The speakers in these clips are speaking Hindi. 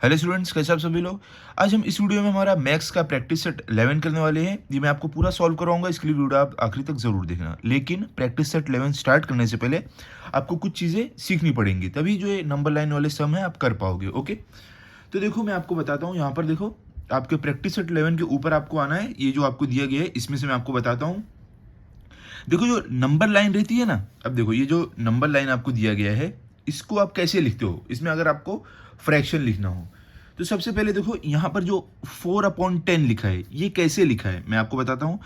हेलो स्टूडेंट्स, कैसे आप सभी लोग। आज हम इस वीडियो में हमारा मैथ्स का प्रैक्टिस सेट 11 करने वाले हैं। ये मैं आपको पूरा सॉल्व कराऊंगा, इसके लिए वीडियो आप आखिरी तक जरूर देखना। लेकिन प्रैक्टिस सेट 11 स्टार्ट करने से पहले आपको कुछ चीज़ें सीखनी पड़ेंगी, तभी जो ये नंबर लाइन वाले सम है आप कर पाओगे। ओके, तो देखो मैं आपको बताता हूँ। यहाँ पर देखो, आपके प्रैक्टिस सेट 11 के ऊपर आपको आना है। ये जो आपको दिया गया है इसमें से मैं आपको बताता हूँ। देखो जो नंबर लाइन रहती है ना, अब देखो ये जो नंबर लाइन आपको दिया गया है इसको आप कैसे लिखते हो। इसमें अगर आपको फ्रैक्शन लिखना हो तो सबसे पहले देखो यहाँ पर जो 4/10 लिखा है ये कैसे लिखा है मैं आपको बताता हूँ।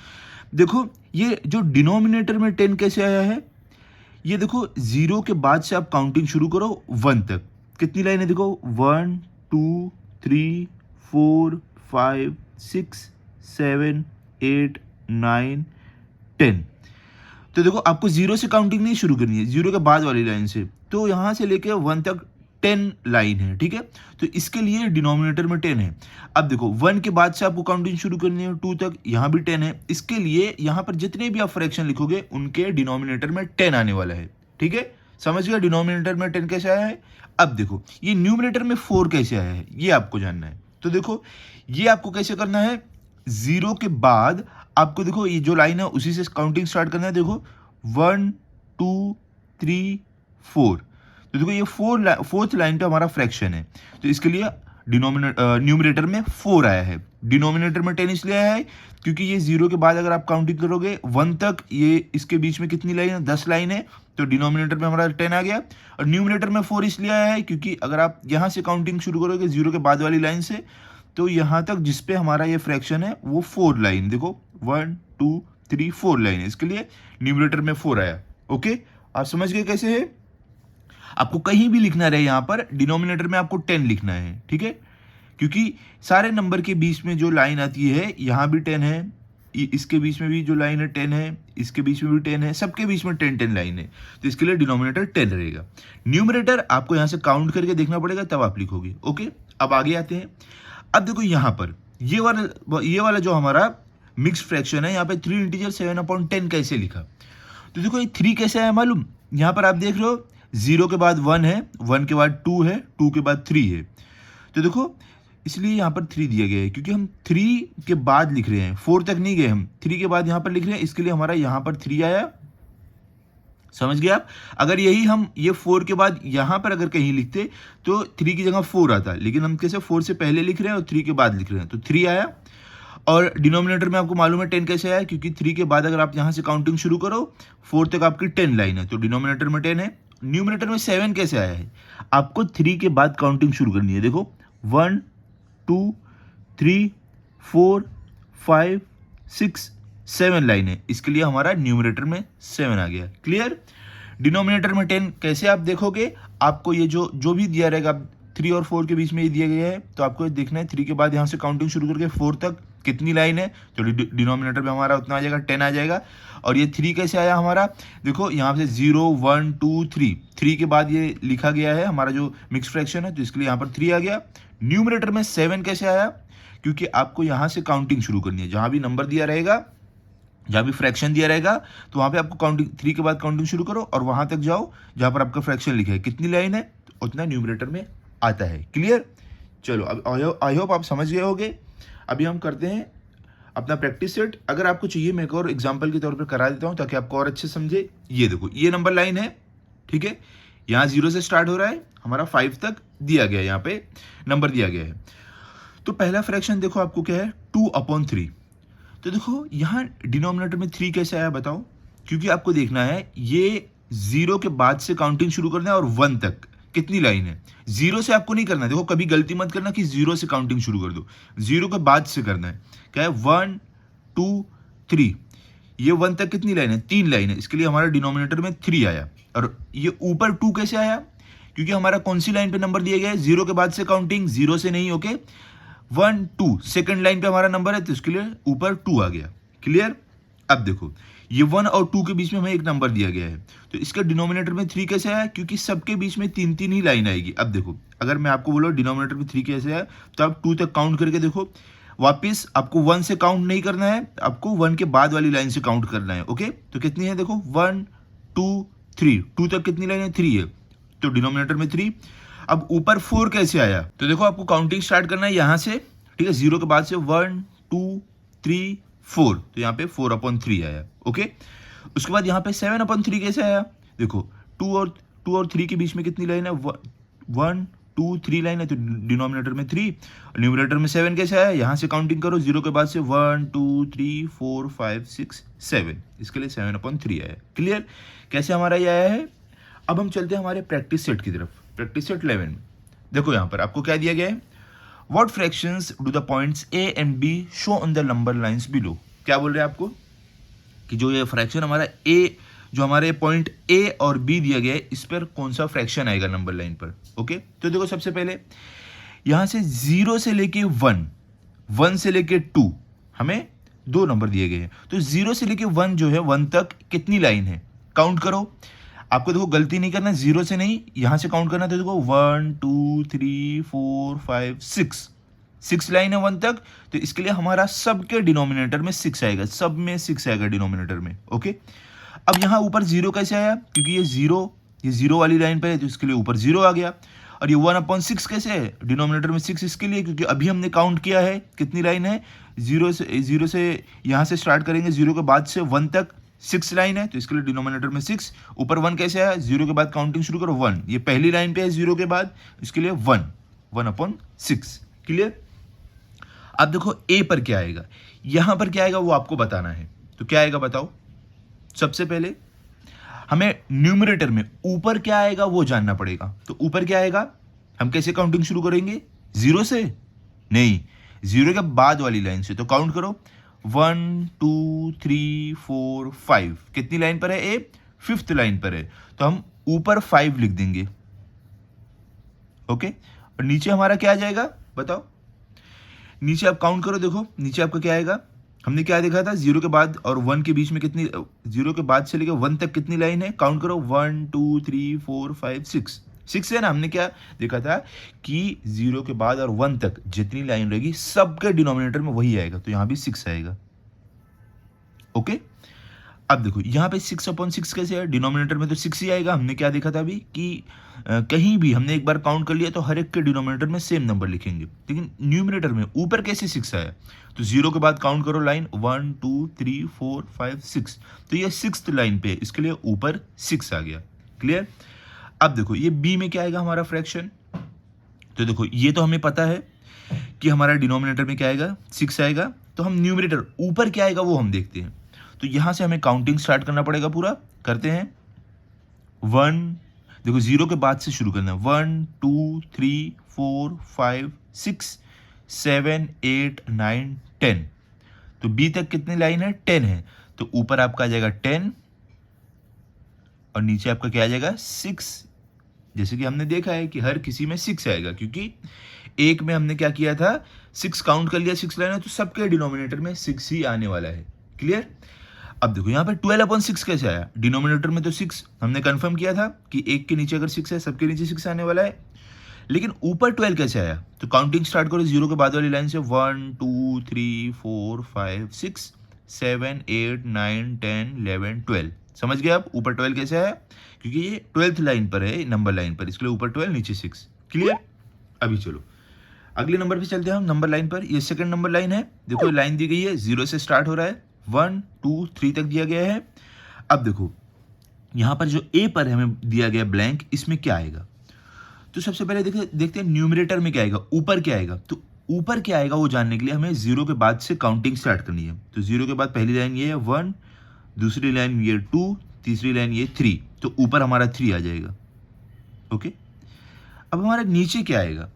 देखो ये जो डिनोमिनेटर में 10 कैसे आया है, ये देखो जीरो के बाद से आप काउंटिंग शुरू करो 1 तक। कितनी लाइन है देखो, 1 2 3 4 5 6 7 8 9 10। तो देखो आपको जीरो से काउंटिंग नहीं शुरू करनी है, जीरो के बाद वाली लाइन से। तो यहां से लेके 1 तक 10 लाइन है, ठीक है। तो इसके लिए डिनोमिनेटर में 10 है। अब देखो 1 के बाद से आपको काउंटिंग शुरू करनी है 2 तक, यहां भी 10 है। इसके लिए यहां पर जितने भी आप फ्रैक्शन लिखोगे उनके डिनोमिनेटर में 10 आने वाला है, ठीक है। समझ गया डिनोमिनेटर में 10 कैसे आया है। अब देखो ये न्यूमिनेटर में 4 कैसे आया है ये आपको जानना है। तो देखो ये आपको कैसे करना है, जीरो के बाद आपको देखो ये जो लाइन है उसी से काउंटिंग स्टार्ट करना है। देखो 1 2 3 4। तो देखो ये फोर्थ लाइन पे हमारा फ्रैक्शन है, तो इसके लिए न्यूमिनेटर में 4 आया है। डिनोमिनेटर में 10 इसलिए आया है क्योंकि ये जीरो के बाद अगर आप काउंटिंग करोगे 1 तक, ये इसके बीच में कितनी लाइन है, 10 लाइन है। तो डिनोमिनेटर में हमारा 10 आ गया। और न्यूमिनेटर में 4 इसलिए आया है क्योंकि अगर आप यहाँ से काउंटिंग शुरू करोगे जीरो के बाद वाली लाइन से, तो यहाँ तक जिसपे हमारा ये फ्रैक्शन है वो 4 लाइन, देखो 1 2 3 4 लाइन है, इसके लिए न्यूमिनेटर में 4 आया। ओके, आप समझ गए कैसे है। आपको कहीं भी लिखना रहे यहाँ पर डिनोमिनेटर में आपको 10 लिखना है, ठीक है। क्योंकि सारे नंबर के बीच में जो लाइन आती है यहाँ भी 10 है, इसके बीच में भी जो लाइन है 10 है, इसके बीच में भी 10 है, सबके बीच में 10 लाइन है। तो इसके लिए डिनोमिनेटर 10 रहेगा। न्यूमरेटर आपको यहाँ से काउंट करके देखना पड़ेगा तब आप लिखोगे। ओके, अब आगे आते हैं। अब देखो यहाँ पर ये वाला जो हमारा मिक्स फ्रैक्शन है, यहाँ पे 3 इंटीजर 7/10 कैसे लिखा। तो देखो ये 3 कैसे आया मालूम, यहाँ पर आप देख रहे हो जीरो के बाद 1 है, 1 के बाद 2 है, 2 के बाद 3 है। तो देखो इसलिए यहाँ पर 3 दिया गया है क्योंकि हम 3 के बाद लिख रहे हैं, 4 तक नहीं गए, हम 3 के बाद यहाँ पर लिख रहे हैं, इसके लिए हमारा यहाँ पर 3 आया। समझ गए आप। अगर यही हम ये 4 के बाद यहाँ पर अगर कहीं लिखते तो 3 की जगह 4 आता, लेकिन हम कैसे 4 से पहले लिख रहे हैं और 3 के बाद लिख रहे हैं, तो 3 आया। और डिनोमिनेटर में आपको मालूम है 10 कैसे आया, क्योंकि 3 के बाद अगर आप यहाँ से काउंटिंग शुरू करो 4 तक आपकी 10 लाइन है, तो डिनोमिनेटर में 10 है। न्यूमिनेटर में 7 कैसे आया है, आपको 3 के बाद काउंटिंग शुरू करनी है। देखो 1 2 3 4 5 6 7 लाइन है, इसके लिए हमारा न्यूमिनेटर में 7 आ गया। क्लियर। डिनोमिनेटर में 10 कैसे आप देखोगे, आपको ये जो भी दिया रहेगा 3 और 4 के बीच में ये दिया गया है, तो आपको देखना है 3 के बाद यहाँ से काउंटिंग शुरू करके 4 तक कितनी लाइन है, तो डिनोमिनेटर में हमारा उतना आ जाएगा, 10 आ जाएगा। और ये 3 कैसे आया हमारा, देखो यहाँ से 0 1 2 3 के बाद ये लिखा गया है हमारा जो मिक्स फ्रैक्शन है, तो इसके लिए यहाँ पर 3 आ गया। न्यूमिनेटर में 7 कैसे आया, क्योंकि आपको यहाँ से काउंटिंग शुरू करनी है, जहाँ भी नंबर दिया रहेगा, जहाँ भी फ्रैक्शन दिया रहेगा, तो वहाँ पे आपको काउंटिंग 3 के बाद काउंटिंग शुरू करो और वहाँ तक जाओ जहाँ पर आपका फ्रैक्शन लिखा है, कितनी लाइन है उतना न्यूमिनेटर में आता है। क्लियर। चलो अब आई होप आप समझ गए होगे। अभी हम करते हैं अपना प्रैक्टिस सेट। अगर आपको चाहिए मैं एक और एग्जांपल के तौर पर करा देता हूँ ताकि आपको और अच्छे समझे। ये देखो ये नंबर लाइन है, ठीक है। यहाँ 0 से स्टार्ट हो रहा है, हमारा 5 तक दिया गया है, यहाँ पे नंबर दिया गया है। तो पहला फ्रैक्शन देखो आपको क्या है, 2/3। तो देखो यहाँ डिनोमिनेटर में 3 कैसे आया बताओ, क्योंकि आपको देखना है ये 0 के बाद से काउंटिंग शुरू करना है और 1 तक कितनी लाइन है। 0 से आपको नहीं करना है, देखो कभी गलती मत करना कि 0 से काउंटिंग शुरू कर दो, 0 के बाद से करना है। क्या है, 1 2 3, ये 1 तक कितनी लाइन है, 3 लाइन है, इसके लिए हमारा डिनोमिनेटर में 3 आया। और ये ऊपर 2 कैसे आया, क्योंकि हमारा कौन सी लाइन पे नंबर दिया गया है, 0 के बाद से काउंटिंग, 0 से नहीं, ओके 1 2 सेकंड लाइन पे हमारा नंबर है, तो इसके लिए ऊपर 2 आ गया। क्लियर। अब देखो ये 1 और 2 के बीच में हमें एक नंबर दिया गया है, तो इसका डिनोमिनेटर में 3 कैसे आया, क्योंकि सबके बीच में 3 ही लाइन आएगी। अब देखो अगर मैं आपको बोलो डिनोमिनेटर में 3 कैसे आया, तो आप 2 तक काउंट करके देखो। वापस आपको 1 से काउंट नहीं करना है, आपको 1 के बाद वाली लाइन से काउंट करना है। ओके, तो कितनी है देखो 1 2 3, 2 तक कितनी लाइन है, 3 है, तो डिनोमिनेटर में 3। अब ऊपर 4 कैसे आया? तो देखो आपको काउंटिंग स्टार्ट करना है यहाँ से, ठीक है, 0 के बाद से 1 2 3 4, तो यहाँ पे 4/3 आया। ओके, उसके बाद यहाँ पे 7/3 कैसे आया? देखो 2 और 3 के बीच में कितनी लाइन है? 1 2 3 लाइन है, तो डिनोमिनेटर में 3, न्यूमरेटर में 7 कैसे आया? यहाँ से काउंटिंग करो, 0 के बाद से 1 2 3 4 5 6 7, इसके लिए 7/3 आया। क्लियर कैसे हमारा ये आया है? अब हम चलते हैं हमारे प्रैक्टिस सेट की तरफ। प्रैक्टिस सेट 11 में देखो यहाँ पर आपको क्या दिया गया है? What fractions do the points A and B show on the number lines below. क्या बोल रहे हैं आपको कि जो ये फ्रैक्शन हमारा ए, जो हमारे पॉइंट ए और बी दिया गया है, इस पर कौन सा फ्रैक्शन आएगा नंबर लाइन पर। ओके, तो देखो सबसे पहले यहाँ से 0 से लेके 1, 1 से लेके 2, हमें 2 नंबर दिए गए हैं। तो 0 से लेके 1 जो है 1 तक कितनी लाइन है? काउंट करो। आपको देखो गलती नहीं करना, 0 से नहीं, यहाँ से काउंट करना। तो देखो 1 2 3 4 5 6 लाइन है 1 तक, तो इसके लिए हमारा सबके डिनोमिनेटर में 6 आएगा, सब में 6 आएगा डिनोमिनेटर में। ओके, अब यहाँ ऊपर 0 कैसे आया? क्योंकि ये 0 वाली लाइन पर है, तो इसके लिए ऊपर 0 आ गया। और ये 1/6 कैसे है? डिनोमिनेटर में 6 इसके लिए, क्योंकि अभी हमने काउंट किया है कितनी लाइन है, 0 से यहाँ से स्टार्ट करेंगे, 0 के बाद से 1 तक 6 लाइन है, तो इसके लिए डिनोमिनेटर में 6, ऊपर 1 कैसे आया? 0 के बाद काउंटिंग शुरू करो 1, ये पहली लाइन पे है 0 के बाद, इसके लिए 1/6। क्लियर? अब देखो ए पर क्या आएगा, यहां पर क्या आएगा वो आपको बताना है। तो क्या आएगा बताओ? सबसे पहले हमें न्यूमरेटर में ऊपर क्या आएगा वो जानना पड़ेगा। तो ऊपर क्या आएगा? हम कैसे काउंटिंग शुरू करेंगे? 0 से नहीं, 0 के बाद वाली लाइन से। तो काउंट करो 1 2 3 4 5, कितनी लाइन पर है? ए 5th लाइन पर है, तो हम ऊपर 5 लिख देंगे। ओके, और नीचे हमारा क्या आ जाएगा बताओ? नीचे आप काउंट करो, देखो नीचे आपका क्या आएगा? हमने क्या देखा था? 0 के बाद और 1 के बीच में कितनी, 0 के बाद से लेकर 1 तक कितनी लाइन है? काउंट करो 1 2 3 4 5 6 है ना। हमने क्या देखा था कि 0 के बाद और 1 तक जितनी लाइन रहेगी सबके डिनोमिनेटर में वही आएगा, तो यहां भी 6 आएगा। ओके, अब देखो यहाँ पे 6/6 कैसे है? डिनोमिनेटर में तो 6 ही आएगा। हमने क्या देखा था अभी कि कहीं भी हमने एक बार काउंट कर लिया तो हर एक के डिनोमिनेटर में सेम नंबर लिखेंगे, लेकिन न्यूमरेटर में ऊपर कैसे 6 आया? तो 0 के बाद काउंट करो लाइन 1 2 3 4 5 6, तो ये 6th लाइन पे, इसके लिए ऊपर 6 आ गया। क्लियर? अब देखो ये बी में क्या आएगा हमारा फ्रैक्शन। तो देखो ये तो हमें पता है कि हमारा डिनोमिनेटर में क्या आएगा? 6 आएगा। तो हम न्यूमरेटर ऊपर क्या आएगा वो हम देखते हैं। तो यहां से हमें काउंटिंग स्टार्ट करना पड़ेगा, पूरा करते हैं। 1, देखो 0 के बाद से शुरू करना है, 1 2 3 4 5 6 7 8 9 10, तो बी तक कितनी लाइन है? 10 है, तो ऊपर आपका आ जाएगा 10 और नीचे आपका क्या आ जाएगा? 6। जैसे कि हमने देखा है कि हर किसी में 6 आएगा, क्योंकि एक में हमने क्या किया था? 6 काउंट कर लिया, 6 लाइन है, तो सबके डिनोमिनेटर में 6 ही आने वाला है। क्लियर? अब देखो यहाँ पे 12/6 कैसे आया? डिनोमिनेटर में तो 6 हमने कंफर्म किया था कि एक के नीचे अगर 6 है सबके नीचे 6 आने वाला है, लेकिन ऊपर 12 कैसे आया? तो काउंटिंग स्टार्ट करो 0 के बाद वाली लाइन से, 1 2 3 4 5 6 7 8 9 10 11 12। समझ गए आप ऊपर 12 कैसे आया? क्योंकि ये 12th लाइन पर है, नंबर लाइन पर, इसके लिए ऊपर 12 नीचे 6। क्लियर? अभी चलो अगले नंबर पे चलते हैं हम, नंबर लाइन पर। ये सेकंड नंबर लाइन है, देखो लाइन दी गई है, 0 से स्टार्ट हो रहा है, 1 2 3 तक दिया गया है। अब देखो यहां पर जो ए पर हमें दिया गया ब्लैंक, इसमें क्या आएगा? तो सबसे पहले देखते हैं न्यूमरेटर में क्या आएगा, ऊपर क्या आएगा। तो ऊपर क्या आएगा वो जानने के लिए हमें 0 के बाद से काउंटिंग स्टार्ट करनी है। तो 0 के बाद पहली लाइन ये है 1, दूसरी लाइन ये 2, तीसरी लाइन ये 3, तो ऊपर हमारा 3 आ जाएगा। ओके, अब हमारा नीचे क्या आएगा?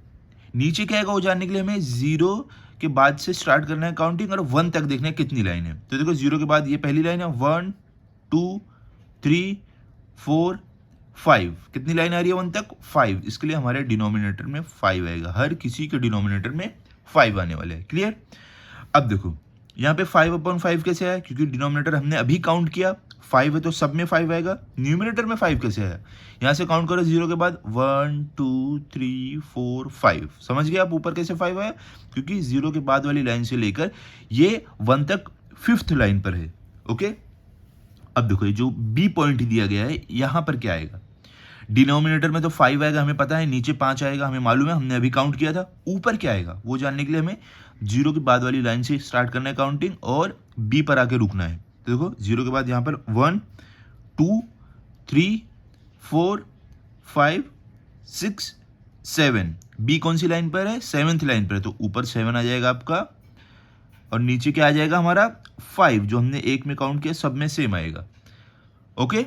नीचे क्या आएगा वो जानने के लिए हमें 0 के बाद से स्टार्ट करना है काउंटिंग और 1 तक देखना है कितनी लाइन है। तो देखो 0 के बाद ये पहली लाइन है 1 2 3 4 5, कितनी लाइन आ रही है 1 तक? 5, इसके लिए हमारे डिनोमिनेटर में 5 आएगा, हर किसी के डिनोमिनेटर में 5 आने वाले हैं। क्लियर? अब देखो यहाँ पे 5/5 कैसे आया? क्योंकि डिनोमिनेटर हमने अभी काउंट किया, 5 है तो सब में 5 आएगा। न्यूमरेटर में 5 कैसे आया? यहाँ से काउंट करो 0 के बाद 1 2 3 4 5। समझ गए आप ऊपर कैसे 5 आया? क्योंकि 0 के बाद वाली लाइन से लेकर ये 1 तक 5th लाइन पर है। ओके, अब देखो ये जो बी पॉइंट दिया गया है, यहाँ पर क्या आएगा? डिनोमिनेटर में तो 5 आएगा हमें पता है, नीचे 5 आएगा हमें मालूम है, हमने अभी काउंट किया था। ऊपर क्या आएगा वो जानने के लिए हमें जीरो के बाद वाली लाइन से स्टार्ट करना है काउंटिंग और बी पर आके रुकना है। तो देखो जीरो के बाद यहाँ पर 1 2 3 4 5 6 7, बी कौन सी लाइन पर है, 7th लाइन पर है, तो ऊपर 7 आ जाएगा आपका और नीचे क्या आ जाएगा हमारा 5, जो हमने एक में काउंट किया सब में सेम आएगा। ओके,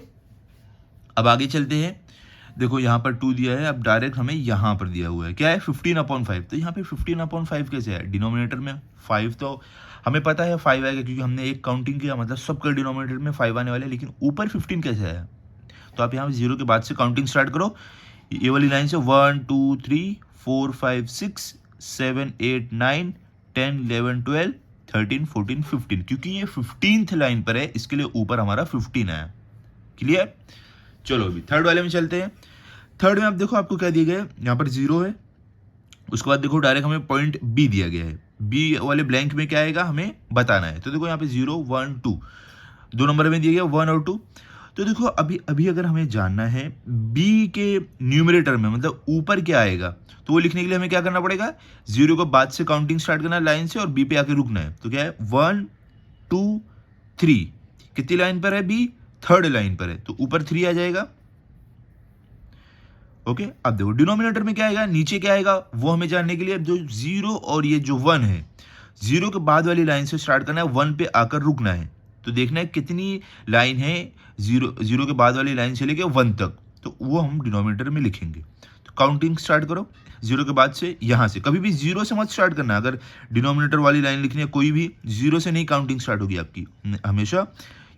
अब आगे चलते हैं। देखो यहाँ पर 2 दिया है, अब डायरेक्ट हमें यहाँ पर दिया हुआ है क्या है 15/5। तो यहाँ पे 15/5 कैसे है, डिनोमिनेटर में 5 तो हमें पता है 5 आएगा क्योंकि हमने एक काउंटिंग किया, मतलब सबका डिनोमिनेटर में 5 आने वाले, लेकिन ऊपर 15 कैसे आया। तो आप यहाँ पे 0 के बाद से काउंटिंग स्टार्ट करो, ये वाली लाइन से 1 2 3 4 5 6 7 8 9 10 11 12 13 14 15, क्योंकि ये 15th लाइन पर है इसके लिए ऊपर हमारा 15 आया। क्लियर। चलो अभी थर्ड वाले में चलते हैं। थर्ड में आप देखो आपको क्या दिया गया है, यहाँ पर 0 है, उसके बाद देखो डायरेक्ट हमें पॉइंट बी दिया गया है, बी वाले ब्लैंक में क्या आएगा हमें बताना है। तो देखो यहाँ पे 0 1 2 दो नंबर में दिया गया 1 और 2। तो देखो अभी अगर हमें जानना है बी के न्यूमरेटर में मतलब ऊपर क्या आएगा, तो वो लिखने के लिए हमें क्या करना पड़ेगा, 0 के बाद से काउंटिंग स्टार्ट करना है लाइन से और बी पे आके रुकना है। तो क्या है 1 2 3, कितनी लाइन पर है बी, 3rd लाइन पर है, तो ऊपर 3 आ जाएगा। ओके, अब देखो डिनोमिनेटर में क्या आएगा, नीचे क्या आएगा वो हमें जानने के लिए जो 0 और ये जो 1 है, 0 के बाद वाली लाइन से स्टार्ट करना है, 1 पे आकर रुकना है। तो देखना है कितनी लाइन है 0 के बाद वाली लाइन से लेके 1 तक, तो वो हम डिनोमिनेटर में लिखेंगे। तो काउंटिंग स्टार्ट करो 0 के बाद से, यहाँ से कभी भी 0 से मत स्टार्ट करना। अगर डिनोमिनेटर वाली लाइन लिखनी है कोई भी, 0 से नहीं काउंटिंग स्टार्ट होगी आपकी, हमेशा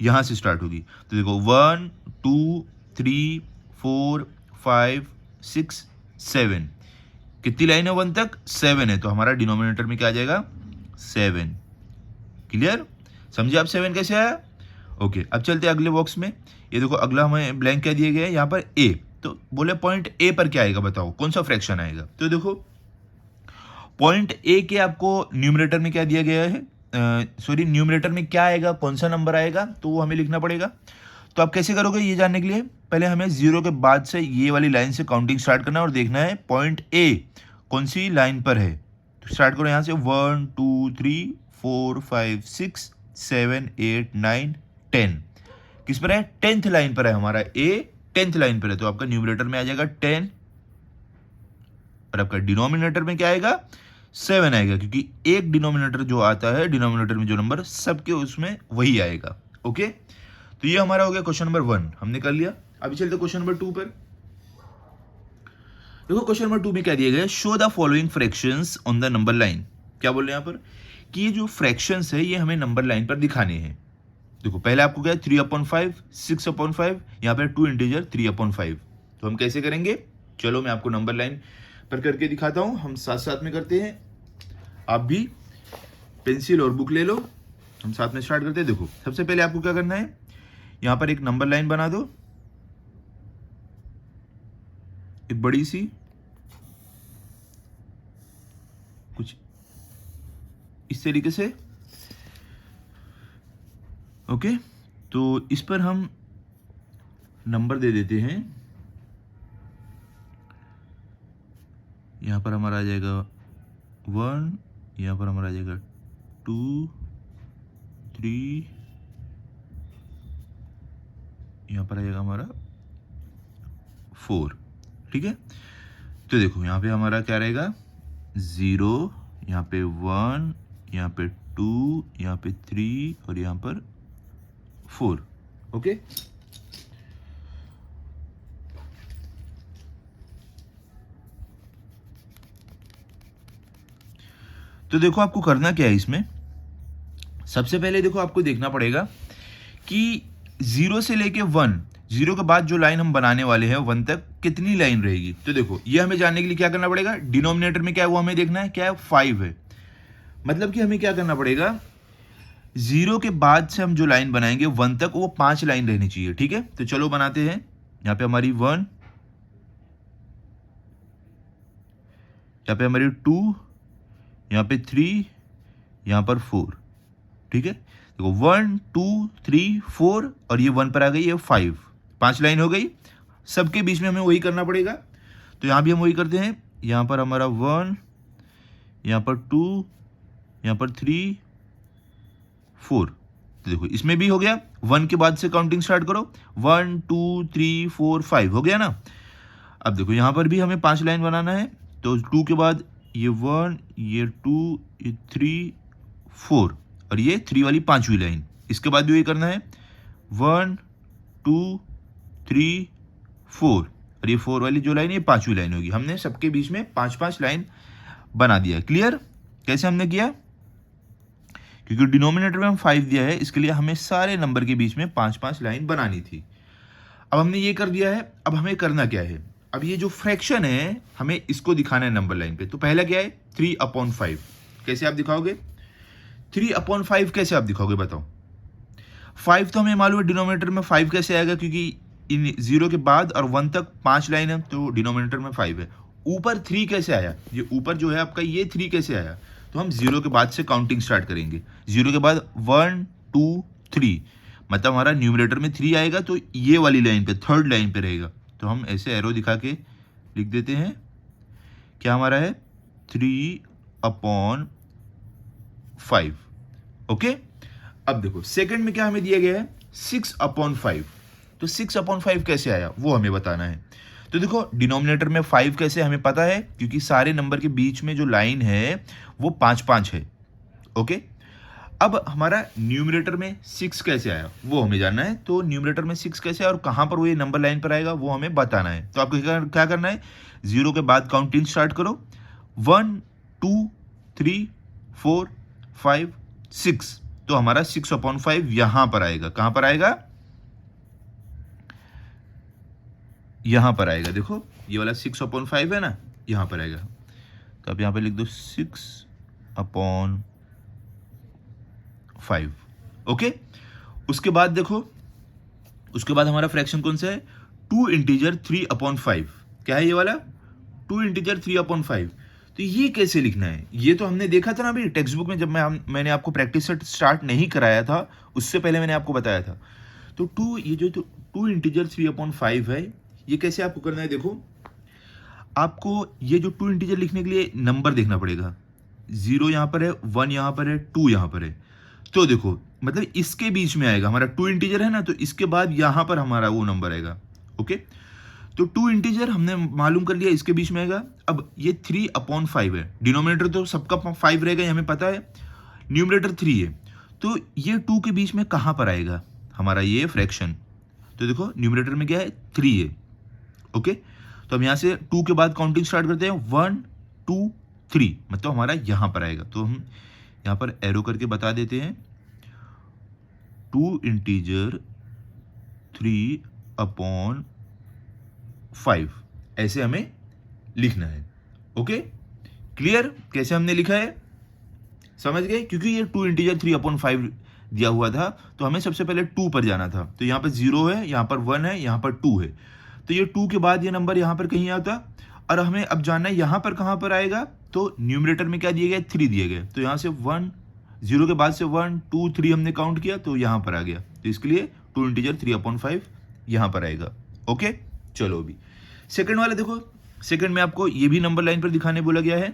यहाँ से स्टार्ट होगी। तो देखो 1 2 3 4 5 6 7, कितनी लाइन है 1 तक, 7 है, तो हमारा डिनोमिनेटर में क्या आ जाएगा 7। क्लियर, समझे आप 7 कैसे आया। ओके, अब चलते हैं अगले बॉक्स में। ये देखो अगला हमें ब्लैंक क्या दिया गया है यहाँ पर ए, तो बोले पॉइंट ए पर क्या आएगा बताओ कौन सा फ्रैक्शन आएगा। तो देखो पॉइंट ए के आपको न्यूमरेटर में क्या दिया गया है, सॉरी न्यूमरेटर में क्या आएगा, कौन सा नंबर आएगा, तो वो हमें लिखना पड़ेगा। तो आप कैसे करोगे ये जानने के लिए पहले हमें 0 के बाद से ये वाली लाइन से काउंटिंग स्टार्ट करना है और देखना है पॉइंट ए कौन सी लाइन पर है। तो स्टार्ट करो यहाँ से 1 2 3 4 5 6 7 8 9 10, किस पर है 10th लाइन पर है हमारा ए, 10th लाइन पर है, तो आपका न्यूमरेटर में आ जाएगा 10 और आपका डिनोमिनेटर में क्या आएगा 7 आएगा, क्योंकि एक डिनोमिनेटर जो आता है, डिनोमिनेटर में जो नंबर सबके उसमें वही आएगा। ओके, तो ये हमारा हो गया क्वेश्चन नंबर 1 हमने कर लिया। अभी चलते क्वेश्चन नंबर 2 पर। देखो क्वेश्चन नंबर 2 में क्या दिया गया है, show the following fractions on the number line. क्या बोल रहे हैं यहाँ पर कि ये जो फ्रैक्शंस है ये हमें नंबर लाइन पर दिखाने हैं। देखो पहले आपको क्या है 3/5 6/5, यहाँ पर 2 इंटीजर 3/5। तो हम कैसे करेंगे, चलो मैं आपको नंबर लाइन पर करके दिखाता हूँ, हम साथ साथ में करते हैं। आप भी पेंसिल और बुक ले लो, हम साथ में स्टार्ट करते हैं। देखो सबसे पहले आपको क्या करना है, यहाँ पर एक नंबर लाइन बना दो, एक बड़ी सी, कुछ इस तरीके से। ओके, तो इस पर हम नंबर दे देते हैं। यहाँ पर हमारा आ जाएगा 1, यहाँ पर हमारा आ जाएगा 2 3, यहाँ पर आ जाएगा हमारा 4। ठीक है, तो देखो यहाँ पे हमारा क्या रहेगा 0, यहाँ पे 1, यहाँ पे 2, यहाँ पे 3 और यहाँ पर 4। ओके, तो देखो आपको करना क्या है इसमें, सबसे पहले देखो आपको देखना पड़ेगा कि 0 से लेके 1, 0 के बाद जो लाइन हम बनाने वाले हैं 1 तक कितनी लाइन रहेगी। तो देखो ये हमें जानने के लिए क्या करना पड़ेगा, डिनोमिनेटर में क्या है वो हमें देखना है, क्या है 5 है, मतलब कि हमें क्या करना पड़ेगा 0 के बाद से हम जो लाइन बनाएंगे 1 तक वो 5 लाइन रहनी चाहिए। ठीक है, तो चलो बनाते हैं। यहाँ पे हमारी 1, यहाँ पे हमारी 2, यहाँ पे 3, यहाँ पर 4। ठीक है, देखो 1 2 3 4 और ये 1 पर आ गई, ये 5 लाइन हो गई। सबके बीच में हमें वही करना पड़ेगा। तो यहाँ भी हम वही करते हैं, यहाँ पर हमारा 1, यहाँ पर 2, यहाँ पर 3, 4। तो देखो इसमें भी हो गया, 1 के बाद से काउंटिंग स्टार्ट करो, 1 2 3 4 5 हो गया ना। अब देखो यहाँ पर भी हमें 5 लाइन बनाना है, तो 2 के बाद ये 1, ये 2, ये 3, 4 और ये 3 वाली 5वीं लाइन। इसके बाद भी वही करना है, 1 2 3 4 और ये 4 वाली जो लाइन ये 5वीं लाइन होगी। हमने सबके बीच में 5-5 लाइन बना दिया। क्लियर? कैसे हमने किया? क्योंकि डिनोमिनेटर में हम 5 दिया है, इसके लिए हमें सारे नंबर के बीच में 5-5 लाइन बनानी थी। अब हमने ये कर दिया है। अब हमें करना क्या है? अब ये जो फ्रैक्शन है हमें इसको दिखाना है नंबर लाइन पे। तो पहला क्या है? 3/5। कैसे आप दिखाओगे? 3/5 कैसे आप दिखाओगे बताओ? 5 तो हमें मालूम है डिनोमिनेटर में 5 कैसे आएगा, क्योंकि इन 0 के बाद और 1 तक 5 लाइन है, तो डिनोमिनेटर में 5 है। ऊपर 3 कैसे आया? ये ऊपर जो है आपका ये 3 कैसे आया? तो हम 0 के बाद से काउंटिंग स्टार्ट करेंगे। 0 के बाद 1 2 3, मतलब हमारा न्यूमरेटर में 3 आएगा, तो ये वाली लाइन पे, थर्ड लाइन पे रहेगा। तो हम ऐसे एरो दिखा के लिख देते हैं, क्या हमारा है? 3/5। ओके। अब देखो सेकंड में क्या हमें दिया गया है? 6/5। तो 6/5 कैसे आया वो हमें बताना है। तो देखो डिनोमिनेटर में 5 कैसे हमें पता है, क्योंकि सारे नंबर के बीच में जो लाइन है वो 5-5 है। ओके। अब हमारा न्यूमरेटर में 6 कैसे आया वो हमें जानना है। तो न्यूमरेटर में 6 कैसे आया और कहाँ पर वो ये नंबर लाइन पर आएगा वो हमें बताना है। तो आपको क्या करना है? 0 के बाद काउंटिंग स्टार्ट करो, 1 2 3 4 5 6। तो हमारा 6/5 यहां पर आएगा। कहां पर आएगा? यहां पर आएगा। देखो ये वाला 6/5 है ना, यहां पर आएगा। तो आप यहां पे लिख दो 6/5। ओके। उसके बाद देखो, उसके बाद हमारा फ्रैक्शन कौन सा है? 2 इंटीजर 3/5। क्या है ये वाला? 2 इंटीजर 3/5। तो ये कैसे लिखना है? ये तो हमने देखा था ना अभी टेक्स्ट बुक में, जब मैंने आपको प्रैक्टिस सेट स्टार्ट नहीं कराया था, उससे पहले मैंने आपको बताया था। तो 2, ये जो 2 इंटीजर 3/5 है, ये कैसे आपको करना है? देखो आपको ये जो 2 इंटीजर लिखने के लिए नंबर देखना पड़ेगा। 0 यहाँ पर है, 1 यहाँ पर है, 2 यहाँ पर है। तो देखो मतलब इसके बीच में आएगा हमारा 2 इंटीजर है ना, तो इसके बाद यहाँ पर हमारा वो नंबर आएगा। ओके। तो 2 इंटीजर हमने मालूम कर लिया, इसके बीच में आएगा। अब ये 3/5 है। डिनोमिनेटर तो सबका 5 रहेगा, हमें पता है। न्यूमरेटर 3 है, तो ये 2 के बीच में कहाँ पर आएगा हमारा ये फ्रैक्शन? तो देखो न्यूमरेटर में क्या है? 3 है। ओके। तो हम यहाँ से 2 के बाद काउंटिंग स्टार्ट करते हैं, 1 2 3, मतलब हमारा यहाँ पर आएगा। तो हम यहाँ पर एरो करके बता देते हैं, 2 इंटीजर 3/5 ऐसे हमें लिखना है। ओके। क्लियर? कैसे हमने लिखा है समझ गए? क्योंकि ये 2 इंटीजर 3/5 दिया हुआ था, तो हमें सबसे पहले 2 पर जाना था। तो यहाँ पर 0 है, यहाँ पर 1 है, यहाँ पर 2 है। तो ये 2 के बाद ये नंबर यहाँ पर कहीं आता, और हमें अब जानना है यहाँ पर कहाँ पर आएगा। तो न्यूमरेटर में क्या दिए गए? 3 दिए गए। तो यहाँ से 1, 0 के बाद से 1 2 3 हमने काउंट किया, तो यहाँ पर आ गया। तो इसके लिए 2 इंटीजर 3/5 यहाँ पर आएगा। ओके। चलो अभी सेकंड वाला देखो। सेकंड में आपको ये भी नंबर लाइन पर दिखाने बोला गया है।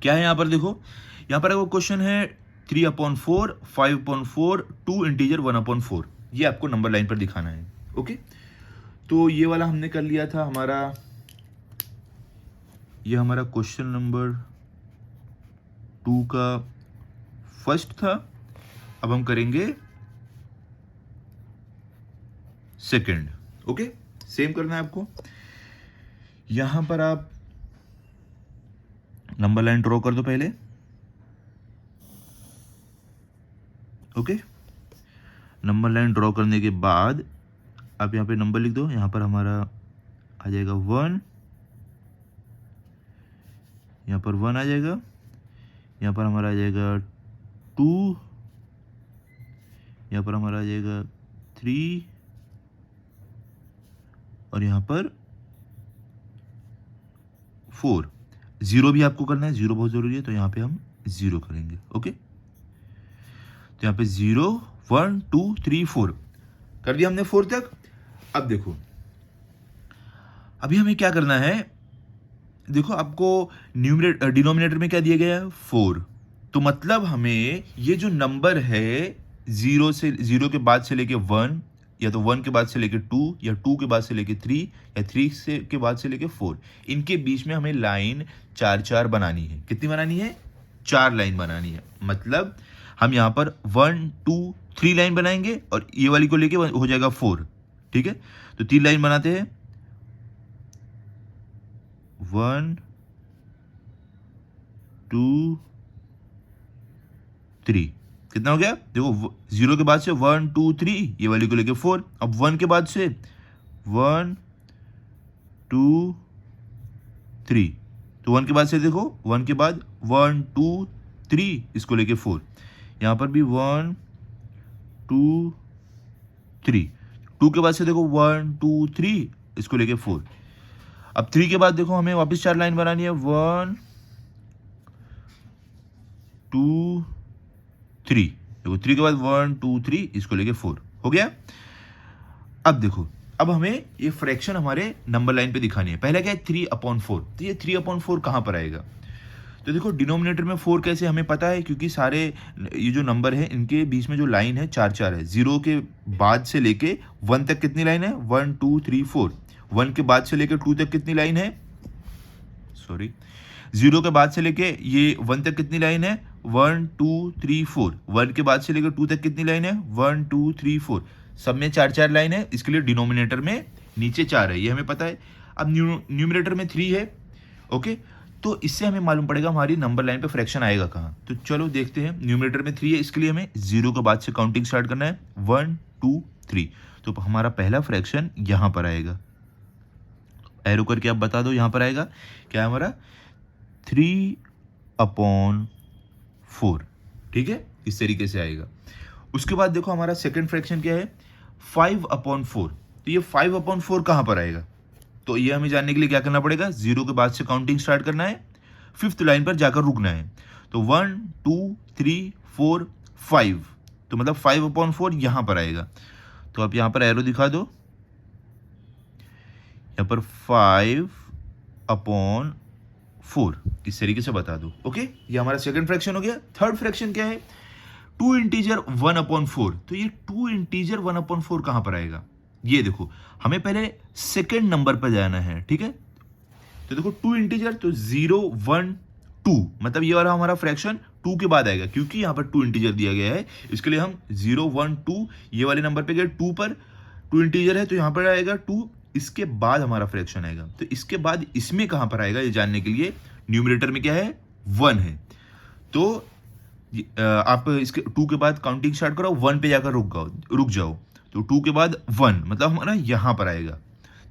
क्या है यहाँ पर? देखो यहाँ पर वो क्वेश्चन है 3/4, 5/4, 2 इंटीजर 1/4। ये आपको नंबर लाइन पर दिखाना है। ओके। तो ये वाला हमने कर लिया था। ये हमारा क्वेश्चन नंबर 2 का फर्स्ट था। अब हम करेंगे सेकंड। ओके। सेम करना है आपको। यहां पर आप नंबर लाइन ड्रॉ कर दो पहले। ओके। नंबर लाइन ड्रॉ करने के बाद आप यहाँ पे नंबर लिख दो। यहाँ पर हमारा आ जाएगा 1, यहाँ पर 1 आ जाएगा, यहाँ पर हमारा आ जाएगा 2, यहाँ पर हमारा आ जाएगा 3 और यहाँ पर 4। 0 भी आपको करना है, 0 बहुत ज़रूरी है, तो यहाँ पे हम 0 करेंगे। ओके। तो यहाँ पे 0 1 2 3 4 कर दिया हमने 4 तक। अब देखो अभी हमें क्या करना है, देखो आपको डिनोमिनेटर में क्या दिया गया है 4, तो मतलब हमें ये जो नंबर है 0 के बाद से लेके 1, या तो 1 के बाद से लेके 2, या 2 के बाद से लेके 3, या 3 से के बाद से लेके 4, इनके बीच में हमें लाइन 4 बनानी है। कितनी बनानी है? 4 लाइन बनानी है। मतलब हम यहाँ पर 1 2 3 लाइन बनाएंगे और ये वाली को लेके हो जाएगा 4। ठीक है, तो 3 लाइन बनाते हैं, 1 2 3। कितना हो गया? देखो 0 के बाद से 1 2 3, ये वाली को लेके 4। अब 1 के बाद से 1 2 3, तो 1 के बाद से देखो 1 के बाद 1 2 3, इसको लेके 4। यहाँ पर भी 1 2 3, 2 के बाद से देखो 1 2 3, इसको लेके 4। अब 3 के बाद देखो हमें वापस 4 लाइन बनानी है, 1 2 3। देखो 3 के बाद 1 2 3, इसको लेके 4 हो गया। अब देखो, अब हमें ये फ्रैक्शन हमारे नंबर लाइन पे दिखानी है। पहला क्या है? 3/4। तो ये 3/4 कहाँ पर आएगा? तो देखो डिनोमिनेटर में 4 कैसे हमें पता है, क्योंकि सारे ये जो नंबर है इनके बीच में जो लाइन है 4 है। 0 के बाद से लेके 1 तक कितनी लाइन है? 1 2 3 4। 1 के बाद से लेके 2 तक कितनी लाइन है? सॉरी, 0 के बाद से लेके ये 1 तक कितनी लाइन है? 1 2 3 4। 1 के बाद से लेकर 2 तक कितनी लाइन है? 1 2 3 4। सब में 4 लाइन है, इसके लिए डिनोमिनेटर में नीचे 4 है, ये हमें पता है। अब न्यूमरेटर में 3 है। ओके, तो इससे हमें मालूम पड़ेगा हमारी नंबर लाइन पे फ्रैक्शन आएगा कहाँ। तो चलो देखते हैं। न्यूमरेटर में 3 है, इसके लिए हमें 0 के बाद से काउंटिंग स्टार्ट करना है, 1 2 3। तो हमारा पहला फ्रैक्शन यहाँ पर आएगा। एरो करके आप बता दो, यहाँ पर आएगा क्या है हमारा? 3/4। ठीक है, इस तरीके से आएगा। उसके बाद देखो हमारा सेकंड फ्रैक्शन क्या है? 5/4। तो ये 5/4 कहाँ पर आएगा? तो ये हमें जानने के लिए क्या करना पड़ेगा? 0 के बाद से काउंटिंग स्टार्ट करना है, 5th लाइन पर जाकर रुकना है। तो 1 2 3 4 5, तो मतलब 5/4 यहाँ पर आएगा। तो आप यहाँ पर एरो दिखा दो, यहाँ पर 5/4 इस तरीके से बता दो। ओके, ये हमारा सेकंड फ्रैक्शन हो गया। थर्ड फ्रैक्शन क्या है? 2 इंटीजर 1/4। तो ये 2 इंटीजर 1/4 कहां पर आएगा? ये देखो, हमें पहले सेकंड नंबर पर जाना है। ठीक है, तो देखो 2 इंटीजर, तो 0 1 2, मतलब ये वाला हमारा फ्रैक्शन 2 के बाद आएगा, क्योंकि यहां पर 2 इंटीजर दिया गया है। इसके लिए हम 0 1 2 ये वाले नंबर पे गए, 2 पर 2 इंटीजर है तो यहां पर आएगा 2। इसके बाद हमारा फ्रैक्शन आएगा, तो इसके बाद इसमें कहां पर आएगा ये जानने के लिए न्यूमरेटर में क्या है? 1 है। तो आप इसके 2 के बाद काउंटिंग स्टार्ट करो, 1 पे जाकर रुक जाओ। तो 2 के बाद 1, मतलब हमारा यहां पर आएगा।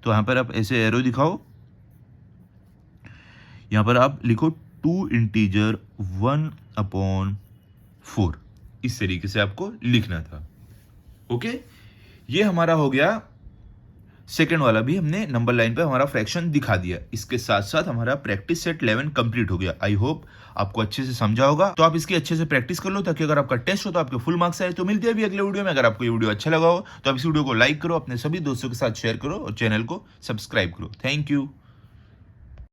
तो यहां पर आप ऐसे एरो दिखाओ, यहां पर आप लिखो 2 इंटीजर 1/4। इस तरीके से आपको लिखना था। ओके, ये हमारा हो गया सेकेंड वाला, भी हमने नंबर लाइन पे हमारा फ्रैक्शन दिखा दिया। इसके साथ साथ हमारा प्रैक्टिस सेट 11 कंप्लीट हो गया। आई होप आपको अच्छे से समझा होगा। तो आप इसकी अच्छे से प्रैक्टिस कर लो, ताकि अगर आपका टेस्ट हो तो आपके फुल मार्क्स आए। तो मिलते हैं अभी अगले वीडियो में। अगर आपको ये वीडियो अच्छा लगा हो तो आप इस वीडियो को लाइक करो, अपने सभी दोस्तों के साथ शेयर करो और चैनल को सब्सक्राइब करो। Thank you.